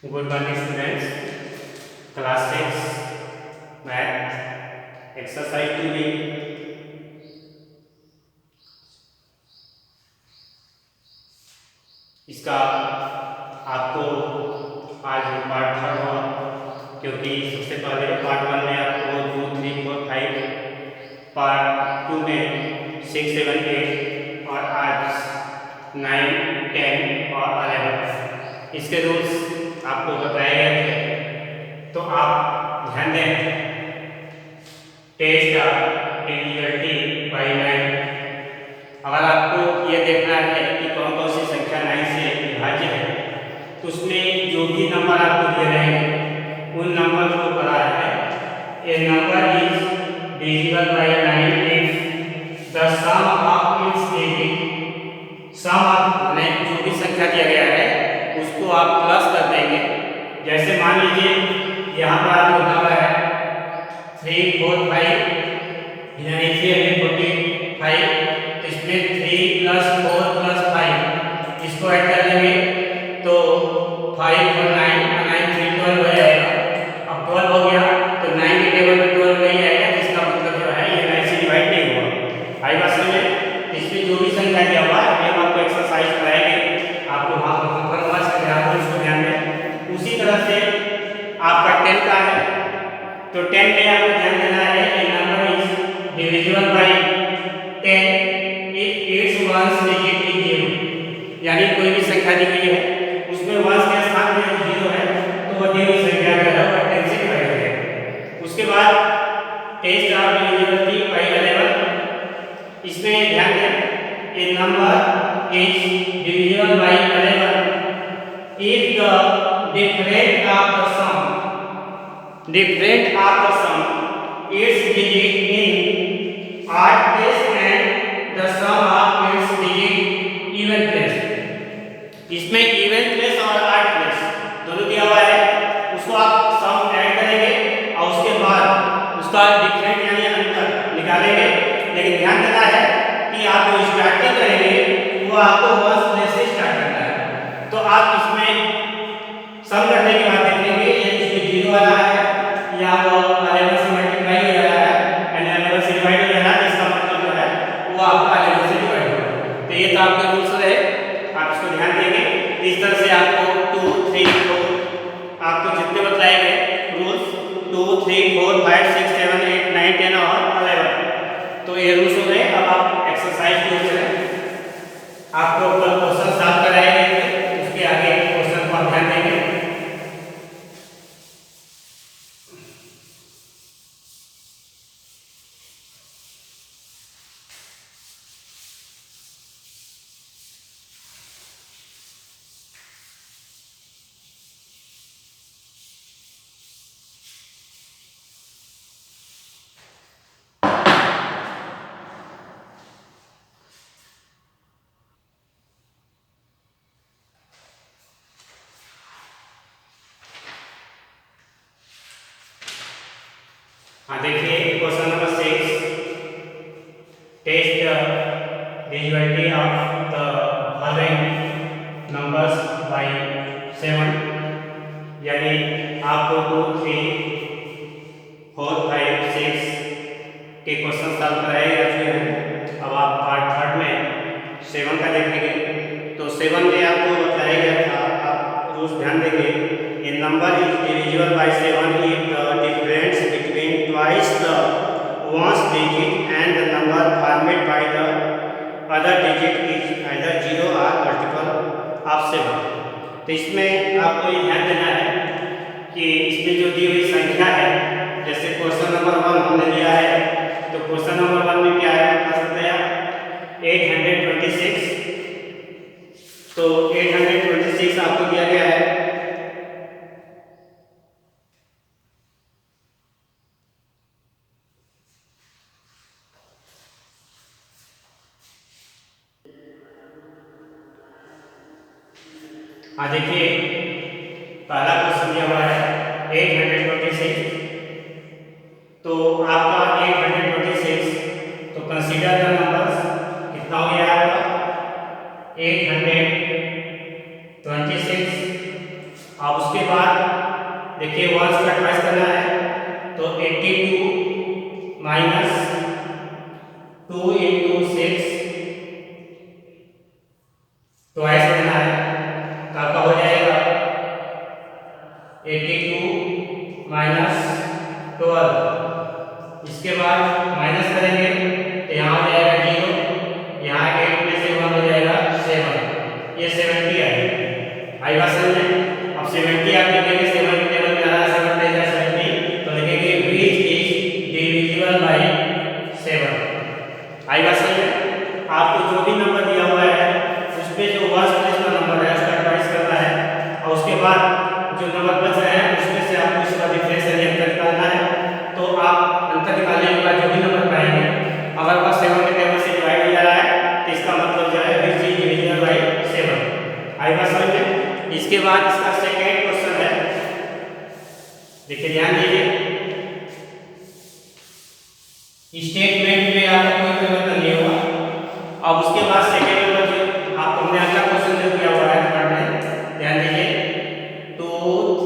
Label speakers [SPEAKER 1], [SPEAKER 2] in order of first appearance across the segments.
[SPEAKER 1] Good morning students, class 6 math exercise 2B। इसका आपको आज पार्ट 3 हुआ, क्योंकि सबसे पहले पार्ट 1 में आपको 2, 3, 4, 5, पार्ट 2 में 6, 7, 8 और आज 9, 10 और 11 इसके रूल्स आपको बताए गए थे। तो आप ध्यान दें, टेस्ट डिविजिबिलिटी बाई 9। अगर आपको ये देखना है कि कौन कौन सी संख्या 9 से विभाज्य है, तो उसमें जो भी नंबर आपको दिए रहेंगे उन नंबर को पढ़ा है। A number is divisible by 9 if the sum of its digit. Sum of जो भी संख्या दिया गया है उसको आप प्लस कर देंगे। जैसे मान लीजिए यहाँ पर आपको नंबर है 3, 4, 5 यानी 345, तो इसमें 3 + 4 + 5 इसको ऐड कर लेंगे तो 5 और 9 3 12 हो जाएगा। अब 12 हो गया तो 9 के टेबल में 12 नहीं आएगा, जिसका मतलब जो है ये 9 से डिवाइड नहीं हुआ। आई बात समझ में? इसमें जो भी संख्या दिया हुआ है हम आपको एक्सरसाइज कराएंगे, आपको वहाँ पर कंफर्म करके आपको इसको ध्यान दें। उसी तरह से आपका 10 का है, तो 10 में आपको ध्यान देना है कि number is divisible by 10 if it's once digit is 0। यानी कोई भी संख्या दी गई है उसमें वंस के स्थान में 0 है तो वो दी हुई संख्या जो है 10 से डिवाइड हो जाएगी। उसके बाद टेस्ट ऑफ डिविजिबिलिटी बाई 11। इसमें ध्यान दें, a number is divisible by 11 if the difference of the sum its digit in odd place and the sum of its digit even place। इसमें even place और odd place दोनों दिया हुआ है, उसको आप सम ऐड करेंगे और उसके बाद उसका डिफरेंट यानी अंतर निकालेंगे। लेकिन ध्यान देना है कि आप जो स्टार्टिंग करेंगे वो आपको वंस प्लेस से स्टार्ट करना है। तो आप इसमें सम करने के बाद देखेंगे इसमें 0 वाला है या वो 11 से मल्टीप्लाई हो रहा है एंड 11 से डिवाइड हो रहा है, इसका मतलब जो है वो आपका 11 से डिवाइड होगा। तो ये तो आपके रूल्स रहे, आप इसको ध्यान देंगे। इस तरह से आपको 2, 3, 4 आपको जितने बताए गए रूल्स 2, 3, 4, 5, 6, 7, 8, 9, 10 और 11, तो ये रूल्स हो गए। अब आप एक्सरसाइज जो है आपको क्वेश्चन सॉल्व कराए गए, उसके आगे क्वेश्चन को आप ध्यान देंगे। हाँ देखिए, question number 6, test divisibility of the following numbers by 7। यानी आपको 2, 3, 4, 5, 6 के क्वेश्चन सॉल्व कराए जा चुके हैं। अब आप पार्ट 3 में 7 का देखेंगे। तो 7 में आपको बताया गया था, आप रूल्स ध्यान देंगे, a number is divisible by 7 if the difference between twice the ones digit and the number formed by the other digit is either 0 or multiple of 7। तो इसमें आपको ये ध्यान देना है कि इसमें जो दी हुई संख्या है, जैसे क्वेश्चन नंबर 1 हमने लिया है, तो क्वेश्चन नंबर 1 में क्या है बता सकते हैं आप, 826। तो 826 आपको दिया गया है। हाँ देखिए, पहला क्वेश्चन दिया हुआ है 826। तो आपका 826, तो कंसीडर द नंबर्स, कितना हो गया आपका 826। अब उसके बाद देखिए वंस का ट्वाइस करना है तो 82 माइनस 2 इंटू 6 ट्वाइस करना है तो आपका हो जाएगा 82 माइनस 12। इसके बाद माइनस करेंगे तो यहाँ हो जाएगा 0, यहाँ 8 में से 1 हो जाएगा 7, ये 70 आएगा। आई बात समझ में? अब 70 आप लिखेंगे 7 के टेबल में आ रहा है 7 × 70 तो लिखेंगे which is divisible by 7। आई बात समझ में? आपको जो भी नंबर दिया हुआ है उस पे जो वर्स्ट प्लेस का नंबर है उसका ट्वाइस करना है और उसके बाद जो नंबर बच रहे हैं उसमें से आपको इसका डिफरेंस अंतर निकालना है। तो आप अंतर निकालने के बाद जो भी नंबर पाएंगे अगर बस 7 के टेबल से डिवाइड हो जा रहा है तो इसका मतलब जो है which is divisible by 7। आई बात समझ में? इसके बाद इसका सेकंड क्वेश्चन है, देखिए ध्यान दीजिए, स्टेटमेंट में आपका कोई परिवर्तन नहीं हुआ। अब उसके बाद सेकंड नंबर जो आप हमने अगला क्वेश्चन जो किया हुआ है पार्ट में, ध्यान दीजिए 2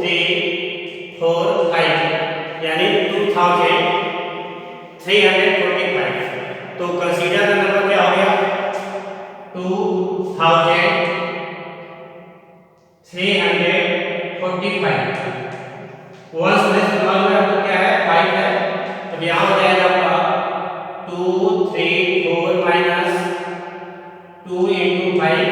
[SPEAKER 1] 3 4 5 यानी 2345। तो कंसीडर द नंबर क्या हो गया 2345। वंस प्लेस नंबर में आपको क्या है 5 है तो यहाँ हो जाएगा आपका 2 3 4 माइनस 2 इंटू 5।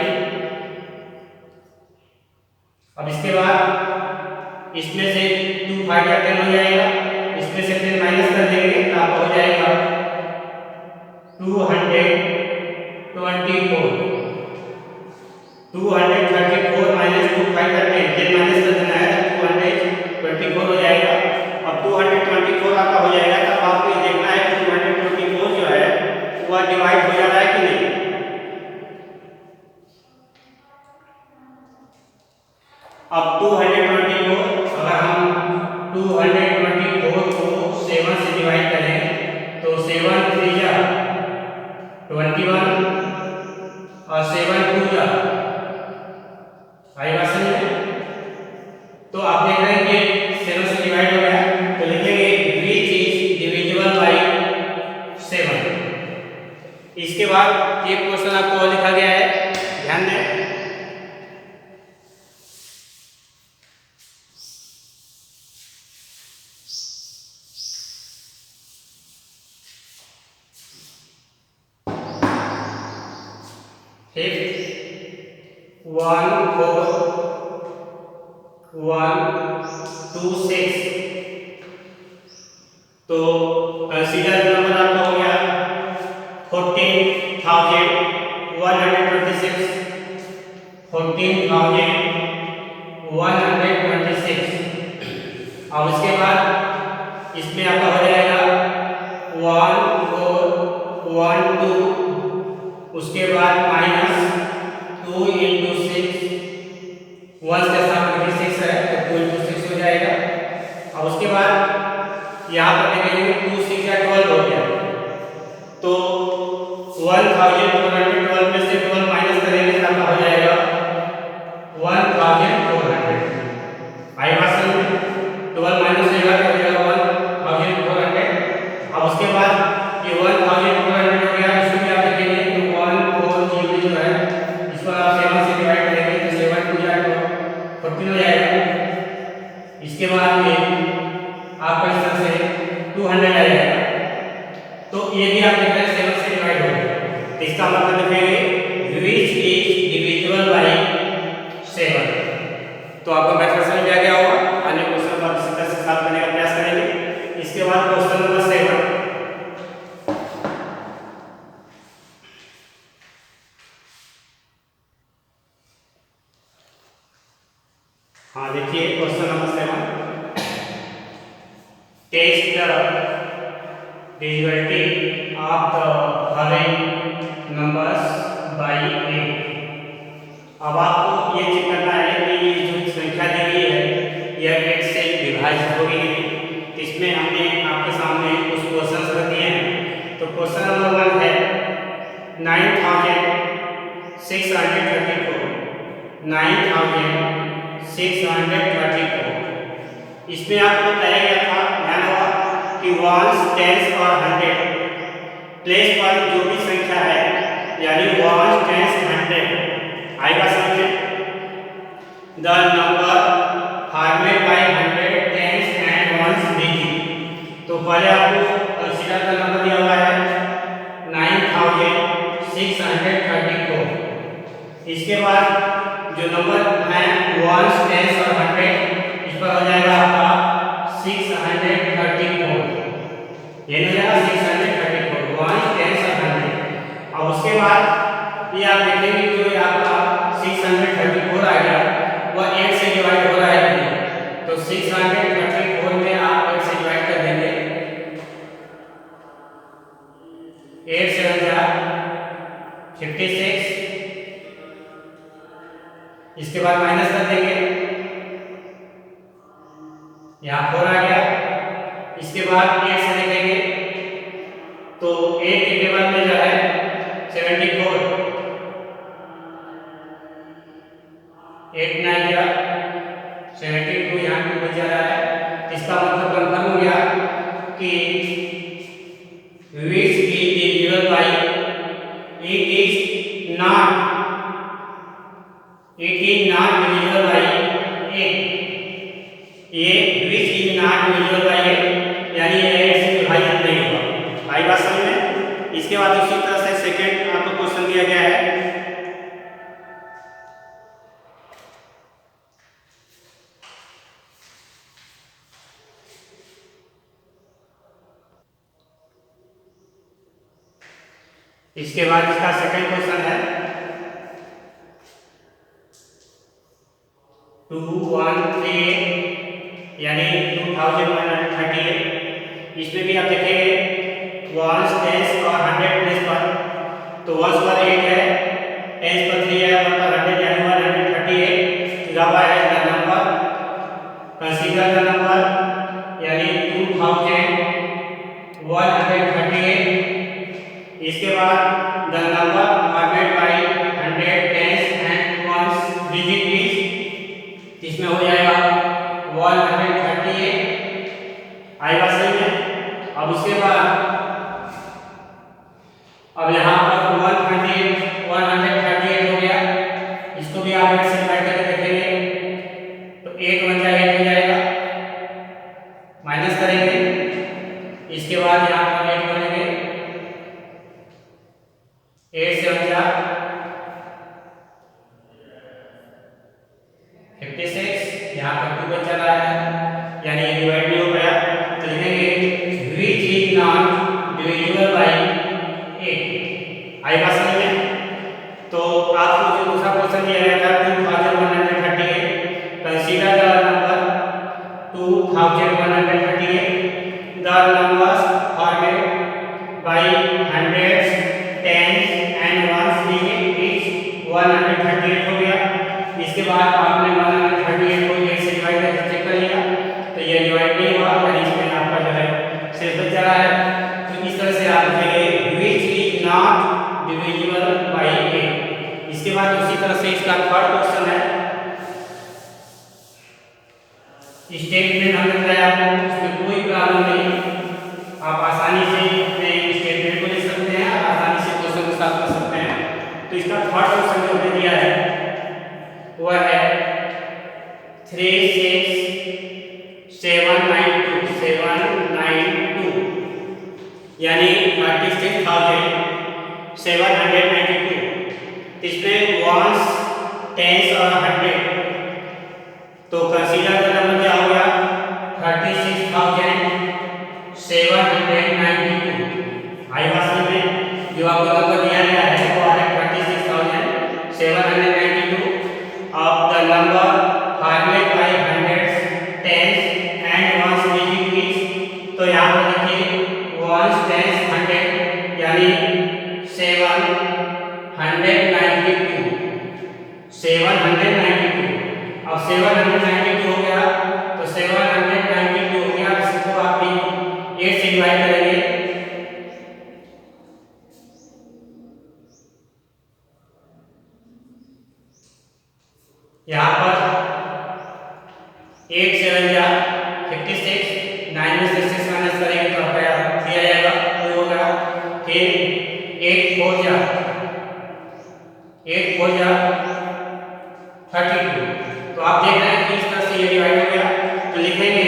[SPEAKER 1] अब इसके बाद इसमें से 2 5 का 10 हो जाएगा, इसमें से 10 माइनस कर देंगे तो आपको हो जाएगा 234 माइनस 2 5 का 10 माइनस कर देना है तो 224 हो जाएगा। अब 224 आपका हो जाएगा तब आपको ये देखना है कि 224 जो है वह डिवाइड हो जा रहा है कि नहीं। अब 224 अगर हम 224 को 7 से डिवाइड करें तो 7 3 जा 21 और 7 2 जा आई बात समझ में? तो आप देख रहे हैं कि 7 से डिवाइड हो गया तो लिखेंगे which is divisible by 7। इसके बाद एक क्वेश्चन आपको और लिखा गया है, ध्यान दें, if 1 4 1 2 6 तो कंसीडर नंबर आपका हो गया 14,126 14,126। और उसके बाद इसमें आपका हो जाएगा 1 4 1 2 उसके बाद माइनस 2 इंटू 6 1 के साथ 6 है तो 2 इंटू 6 हो जाएगा। अब उसके बाद यहाँ पर देखेंगे 2 6 या 12 हो गया तो 1412 में से 12 माइनस करेंगे तो आपका हो जाएगा 1400। आई बात समझ में? 12 माइनस हो जाएगा 1400। अब उसके बाद ये 1400 हो गया, इसको भी आप देखेंगे तो 140 जो है इसको आप 7 से डिवाइड करेंगे तो 7 2 जा 14 हो जाएगा। इसके बाद ये आपका इस तरह से 200 आ जाएगा तो ये भी आप देख रहे हैं 7 से डिवाइड हो गया तो इसका मतलब लिखेंगे which is divisible by 7। तो आपको मेथड समझ में आ गया होगा। अन्य क्वेश्चन को इसी तरह से सॉल्व करने का प्रयास करेंगे। इसके बाद क्वेश्चन नंबर 7, हाँ देखिए question number 7, test the divisibility of the following numbers by 8। अब आपको ये चेक करना है कि ये जो संख्या दी गई है यह 8 से विभाजित होगी नहीं। इसमें हमने आपके सामने कुछ क्वेश्चंस रख दिए हैं। तो क्वेश्चन नंबर 1 है 9634 9634 इसमें आपको बताया गया था, ध्यान होगा कि वंस, टेंस और 100 प्लेस पर जो भी संख्या है, यानी वंस, टेंस, 100 आएगा समझ में। The number formed by 100 tens and ones digit. तो पहले आपको कंसीडर का नंबर दिया हुआ है 9634। इसके बाद जो नंबर है वंस, टेंस और 100, इस पर हो जाएगा आपका 634। ये हो जाएगा 634 वंस, टेंस और 100। और उसके बाद ये आप देखेंगे जो ये आपका 634 आ गया वह 8 से डिवाइड हो रहा है कि नहीं। तो 634 में आप 8 से डिवाइड कर देंगे, 8 से 56। इसके बाद माइनस कर देंगे, यहाँ 4 आ गया। इसके बाद 8 से देखेंगे तो 8 के टेबल में जो है 74, 8 9 गया 72, यहाँ 2 बच जा रहा है। इसका मतलब कंफर्म हो गया कि which is divisible by it is not divisible by 8। ये which is not divisible by 8 यानी ये 8 से विभाजित नहीं होगा। आई बात समझ में। इसके बाद उसी तरह से सेकंड आपको क्वेश्चन दिया गया है, इसके बाद इसका सेकंड क्वेश्चन है 213 यानी 2138। इसमें भी आप देखेंगे वंस, टेंस और 100 प्लेस पर। तो वंस पर 8 है, टेंस पर 3 है, 1 पर 100 यानी 138 लगा है the number. Consider the number यानी 2138। इसके बाद the number formed by 100 tens and ones digit is, इसमें हो जाएगा 138। आएगा सही में। अब उसके बाद अब यहाँ पर 138 हो गया। इसको भी आप 8 से डिवाइड करके देखेंगे तो 8 1 8 हो जाएगा, माइनस करेंगे। इसके बाद यहाँ पर 8 करेंगे, 8 से 56, यहाँ पर 2 बच रहा है यानी ये डिवाइड नहीं हो गया। तो लिखेंगे which is not divisible by 8। आई बात समझ में। तो आपको जो दूसरा क्वेश्चन दिया गया था 2138, consider the number 2138 the numbers formed by hundreds, tens and ones digit is 138 हो गया। इसके बाद आपने 138 को 8 से डिवाइड करके चेक कर लिया तो ये डिवाइड नहीं हुआ यानी इसमें आपका जो है शेष बच जा रहा है। तो इस तरह से आप लिखेंगे which is not divisible by 8। इसके बाद उसी तरह से इसका थर्ड क्वेश्चन है, स्टेटमेंट हमने बताया आपको, इसमें कोई प्रॉब्लम नहीं, आप आसानी से अपने स्टेटमेंट को लिख सकते हैं और आसानी से क्वेश्चन को सॉल्व कर सकते हैं। तो इसका थर्ड क्वेश्चन जो हमने दिया है वह है 36792 यानी 36,792। इसमें वंस, टेंस और 100। तो कंसीडर का नंबर क्या हो गया 36,792। आई बात में जो आपको नंबर दिया गया है वो है 36,792 of the number formed by hundreds, tens and ones digit is। तो यहाँ पर देखिए ones, tens, 100 यानी 792। अब 792 हो गया तो 792 हो गया, इसको आप 8 से डिवाइड करेंगे। यहाँ पर 8 7 जा 8 4 जा 32। तो आप देख रहे हैं कि इस तरह से ये डिवाइड हो गया। तो लिखेंगे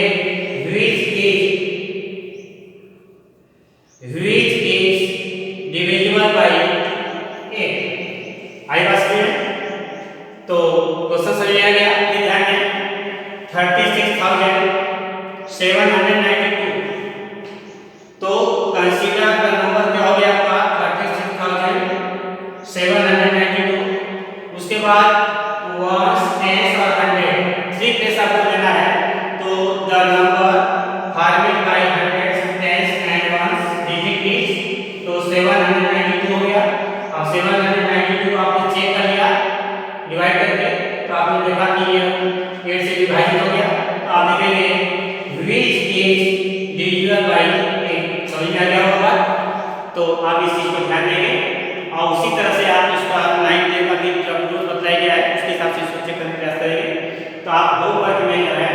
[SPEAKER 1] which is divisible by 8। आई बात समझ में? तो क्वेश्चन समझ में आ गया? फिर ध्यान दें 36,792। तो कंसीडर द नंबर क्या हो गया आपका 36,792। उसके बाद वंस टेंस और 100 थ्री प्लेस आपको लेना है। तो the number formed by hundreds tens and ones digit is, तो 792 हो गया। अब 792 आपने चेक कर लिया डिवाइड करके, तो आपने देखा कि ये 8 से विभाजित हो गया। तो आप लिखेंगे व्हिच इज डिविजिबल बाय 8। समझ में आ गया होगा? तो आप इस चीज को ध्यान देंगे और उसी तरह से आप इसका 9 10 का भी जो बताया गया है उसके हिसाब से इसको चेक करने का प्रयास करेंगे। तो आप होमवर्क में जो है,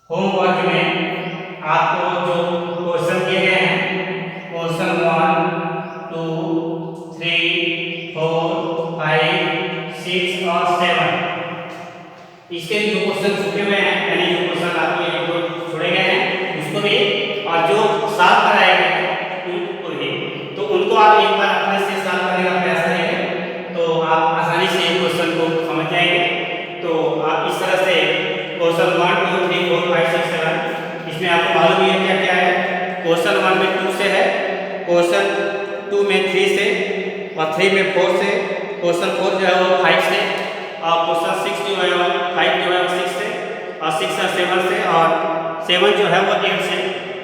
[SPEAKER 1] होमवर्क में आपको जो क्वेश्चन दिए गए हैं, क्वेश्चन 1 2 3 4 5 6 और 7, इसके जो क्वेश्चन छूटे हुए हैं यानी जो क्वेश्चन आपके जो छोड़े गए हैं उसको भी, और जो सॉल्व कराए गए हैं उनको भी, तो उनको आप एक बार अपने से सॉल्व करने का प्रयास करेंगे तो आप आसानी से क्वेश्चन को समझ जाएंगे। तो आप इस तरह से क्वेश्चन 1 2 3 4 5 6 7, इसमें आपको मालूम ही है क्या क्या है। क्वेश्चन 1 में 2 से है, क्वेश्चन 2 में 3 से, और 3 में 4 से, क्वेश्चन 4 जो है वो 5 से, और क्वेश्चन 6 जो है वो 5 जो है वो 6 से, और 6 है 7 से, और 7 जो है वो 8 से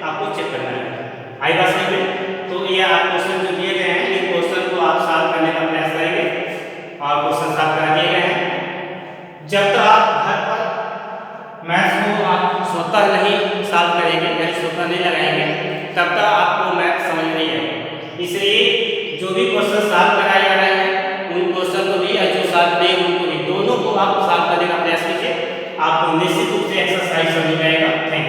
[SPEAKER 1] आपको चेक करना है। आई बात समझ में? तो ये आप क्वेश्चन जो दिए गए हैं, इन क्वेश्चन को आप सॉल्व करने का प्रयास करेंगे और क्वेश्चन सॉल्व करा दिए गए हैं। जब तक आप घर पर मैथ्स को आप स्वतः नहीं सॉल्व करेंगे यानी स्वतः नहीं लगाएंगे तब तक आपको मैथ समझ नहीं आएगा। इसलिए जो भी क्वेश्चन सॉल्व कराए जा रहे हैं उन क्वेश्चन को भी या जो सॉल्व नहीं उनको भी, दोनों को आप सॉल्व करने का प्रयास कीजिए। आपको निश्चित रूप से एक्सरसाइज समझ में आएगा। Thank you.